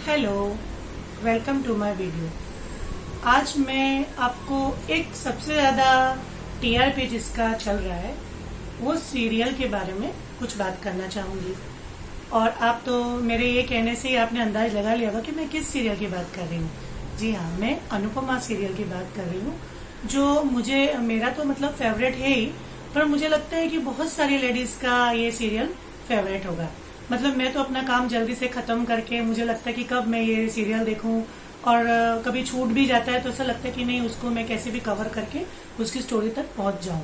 Hello, welcome to my video. आज मैं आपको एक सबसे ज़्यादा टीआरपी जिसका चल रहा है वो सीरियल के बारे में कुछ बात करना चाहूँगी। और आप तो मेरे ये कहने से ही आपने अंदाज लगा लिया होगा कि मैं किस सीरियल की बात कर रही हूँ। जी हाँ, मैं अनुपमा सीरियल की बात कर रही हूँ, जो मेरा तो मतलब फेवरेट है ही, पर मुझे लगता है कि बहुत सारी लेडीज का ये सीरियल फेवरेट होगा। मतलब मैं तो अपना काम जल्दी से खत्म करके मुझे लगता है कि कब मैं ये सीरियल देखूं, और कभी छूट भी जाता है तो ऐसा लगता है कि नहीं, उसको मैं कैसे भी कवर करके उसकी स्टोरी तक पहुंच जाऊं।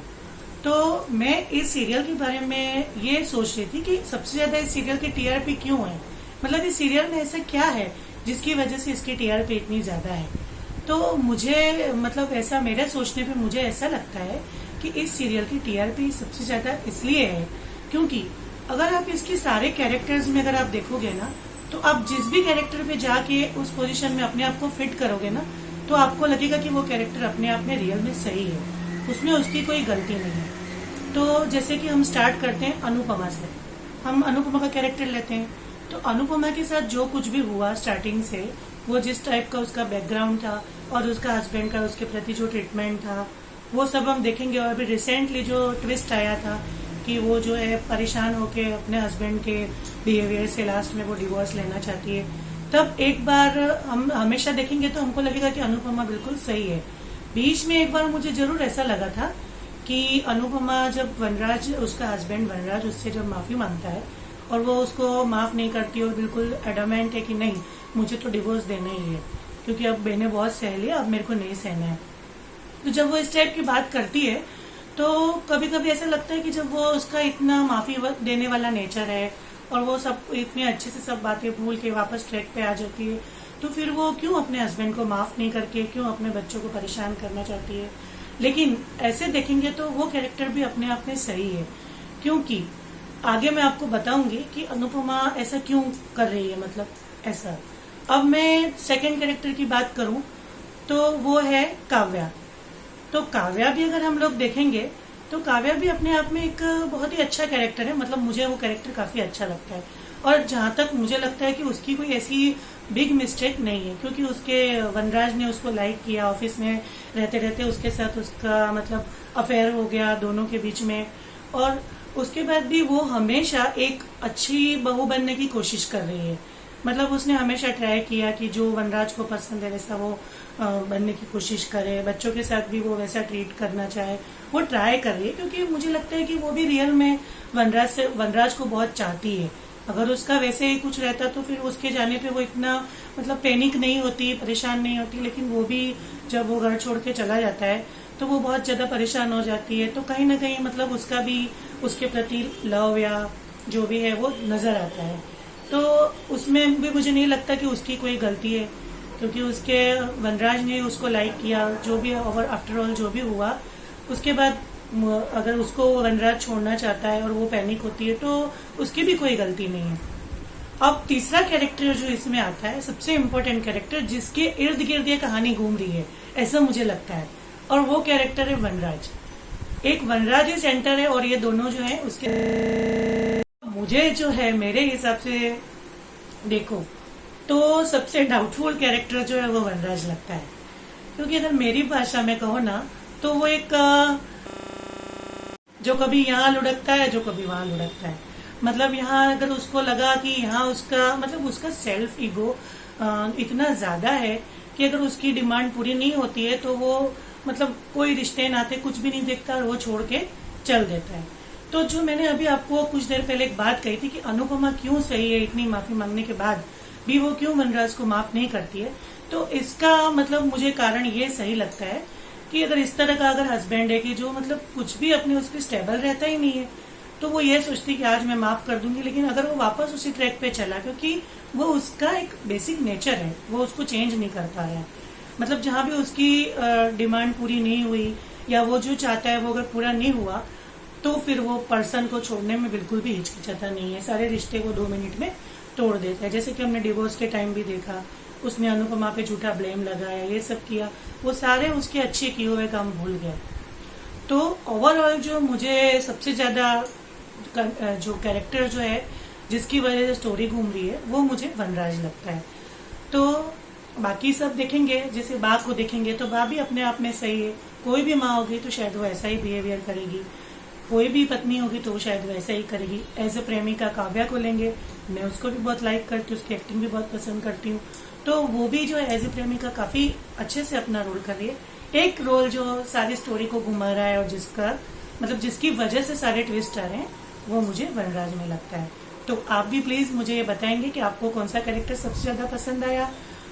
तो मैं इस सीरियल के बारे में ये सोच रही थी कि सबसे ज्यादा इस सीरियल की टीआरपी क्यों है। मतलब इस सीरियल में ऐसा क्या है जिसकी वजह से इसकी टीआरपी इतनी ज्यादा है। तो मुझे मतलब ऐसा मेरे सोचने पे मुझे ऐसा लगता है कि इस सीरियल की टीआरपी सबसे ज्यादा इसलिए है क्योंकि अगर आप इसके सारे कैरेक्टर्स में अगर आप देखोगे ना, तो आप जिस भी कैरेक्टर पे जाके उस पोजीशन में अपने आप को फिट करोगे ना, तो आपको लगेगा कि वो कैरेक्टर अपने आप में रियल में सही है, उसमें उसकी कोई गलती नहीं है। तो जैसे कि हम स्टार्ट करते हैं अनुपमा से। हम अनुपमा का कैरेक्टर लेते हैं, तो अनुपमा के साथ जो कुछ भी हुआ स्टार्टिंग से, वो जिस टाइप का उसका बैकग्राउंड था और उसका हस्बैंड का उसके प्रति जो ट्रीटमेंट था, वो सब हम देखेंगे। और अभी रिसेंटली जो ट्विस्ट आया था कि वो जो है परेशान होके अपने हस्बैंड के बिहेवियर से लास्ट में वो डिवोर्स लेना चाहती है, तब एक बार हम हमेशा देखेंगे तो हमको लगेगा कि अनुपमा बिल्कुल सही है। बीच में एक बार मुझे जरूर ऐसा लगा था कि अनुपमा जब वनराज, उसका हस्बैंड वनराज, उससे जब माफी मांगता है और वो उसको माफ नहीं करती और बिल्कुल एडमेंट है कि नहीं, मुझे तो डिवोर्स देना ही है क्योंकि अब मैंने बहुत सह लिया, अब मेरे को नहीं सहना है। तो जब वो इस टाइप की बात करती है तो कभी कभी ऐसा लगता है कि जब वो उसका इतना माफी देने वाला नेचर है और वो सब इतने अच्छे से सब बातें भूल के वापस ट्रैक पे आ जाती है, तो फिर वो क्यों अपने हस्बैंड को माफ नहीं करके क्यों अपने बच्चों को परेशान करना चाहती है। लेकिन ऐसे देखेंगे तो वो कैरेक्टर भी अपने आप में सही है, क्योंकि आगे मैं आपको बताऊंगी कि अनुपमा ऐसा क्यों कर रही है। मतलब ऐसा, अब मैं सेकंड कैरेक्टर की बात करूं तो वो है काव्या। तो काव्या भी अगर हम लोग देखेंगे तो काव्या भी अपने आप में एक बहुत ही अच्छा कैरेक्टर है। मतलब मुझे वो कैरेक्टर काफी अच्छा लगता है, और जहां तक मुझे लगता है कि उसकी कोई ऐसी बिग मिस्टेक नहीं है, क्योंकि उसके वनराज ने उसको लाइक किया, ऑफिस में रहते रहते उसके साथ उसका मतलब अफेयर हो गया दोनों के बीच में, और उसके बाद भी वो हमेशा एक अच्छी बहू बनने की कोशिश कर रही है। मतलब उसने हमेशा ट्राई किया कि जो वनराज को पसंद है वैसा वो बनने की कोशिश करे, बच्चों के साथ भी वो वैसा ट्रीट करना चाहे, वो ट्राई कर रही है। क्योंकि मुझे लगता है कि वो भी रियल में वनराज को बहुत चाहती है। अगर उसका वैसे ही कुछ रहता तो फिर उसके जाने पे वो इतना मतलब पैनिक नहीं होती, परेशान नहीं होती। लेकिन वो भी जब वो घर छोड़ के चला जाता है तो वो बहुत ज्यादा परेशान हो जाती है। तो कहीं ना कहीं मतलब उसका भी उसके प्रति लव या जो भी है वो नजर आता है। तो उसमें भी मुझे नहीं लगता कि उसकी कोई गलती है, क्योंकि उसके वनराज ने उसको लाइक किया जो भी, और आफ्टर ऑल जो भी हुआ उसके बाद अगर उसको वनराज छोड़ना चाहता है और वो पैनिक होती है तो उसकी भी कोई गलती नहीं है। अब तीसरा कैरेक्टर जो इसमें आता है, सबसे इम्पोर्टेंट कैरेक्टर, जिसके इर्द गिर्द ये कहानी घूम रही है ऐसा मुझे लगता है, और वो कैरेक्टर है वनराज। एक वनराज ही सेंटर है और ये दोनों जो है उसके, मुझे जो है मेरे हिसाब से देखो तो सबसे डाउटफुल कैरेक्टर जो है वो वनराज लगता है। क्योंकि अगर मेरी भाषा में कहो ना तो वो एक जो कभी यहाँ लुढ़कता है, जो कभी वहां लुढ़कता है। मतलब यहाँ अगर उसको लगा कि यहाँ उसका मतलब उसका सेल्फ ईगो इतना ज्यादा है कि अगर उसकी डिमांड पूरी नहीं होती है तो वो मतलब कोई रिश्ते नाते कुछ भी नहीं देखता और वो छोड़ के चल देता है। तो जो मैंने अभी आपको कुछ देर पहले एक बात कही थी कि अनुपमा क्यों सही है, इतनी माफी मांगने के बाद भी वो क्यों वनराज को माफ नहीं करती है, तो इसका मतलब मुझे कारण ये सही लगता है कि अगर इस तरह का अगर हस्बैंड है कि जो मतलब कुछ भी अपने उस पर स्टेबल रहता ही नहीं है, तो वो ये सोचती कि आज मैं माफ कर दूंगी। लेकिन अगर वो वापस उसी ट्रैक पे चला, क्योंकि वो उसका एक बेसिक नेचर है, वो उसको चेंज नहीं कर पा रहा है। मतलब जहां भी उसकी डिमांड पूरी नहीं हुई या वो जो चाहता है वो अगर पूरा नहीं हुआ, तो फिर वो पर्सन को छोड़ने में बिल्कुल भी हिचकिचाता नहीं है। सारे रिश्ते को 2 मिनट में तोड़ देता है। जैसे कि हमने डिवोर्स के टाइम भी देखा, उसने अनुपमा पे झूठा ब्लेम लगाया, ये सब किया, वो सारे उसके अच्छे किए हुए काम भूल गया। तो ओवरऑल जो मुझे सबसे ज्यादा जो कैरेक्टर जो है जिसकी वजह से स्टोरी घूम रही है वो मुझे वनराज लगता है। तो बाकी सब देखेंगे, जैसे बा को देखेंगे तो बा भी अपने आप में सही है। कोई भी माँ होगी तो शायद वो ऐसा ही बिहेवियर करेगी, कोई भी पत्नी होगी तो वो शायद वैसा ही करेगी। एज ए प्रेमिका काव्या को लेंगे, मैं उसको भी बहुत लाइक करती हूँ, उसकी एक्टिंग भी बहुत पसंद करती हूँ। तो वो भी जो है एज ए प्रेमिका काफी अच्छे से अपना रोल कर रही है। एक रोल जो सारी स्टोरी को घुमा रहा है और जिसका मतलब जिसकी वजह से सारे ट्विस्ट आ रहे हैं, वो मुझे वनराज में लगता है। तो आप भी प्लीज मुझे ये बताएंगे कि आपको कौन सा कैरेक्टर सबसे ज्यादा पसंद आया,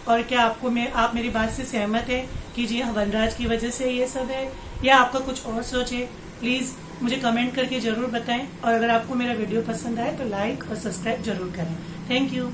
और क्या आप मेरी बात से सहमत है कि जी हाँ वनराज की वजह से ये सब है, या आपका कुछ और सोच है। प्लीज मुझे कमेंट करके जरूर बताएं, और अगर आपको मेरा वीडियो पसंद आए तो लाइक और सब्सक्राइब जरूर करें। Thank you.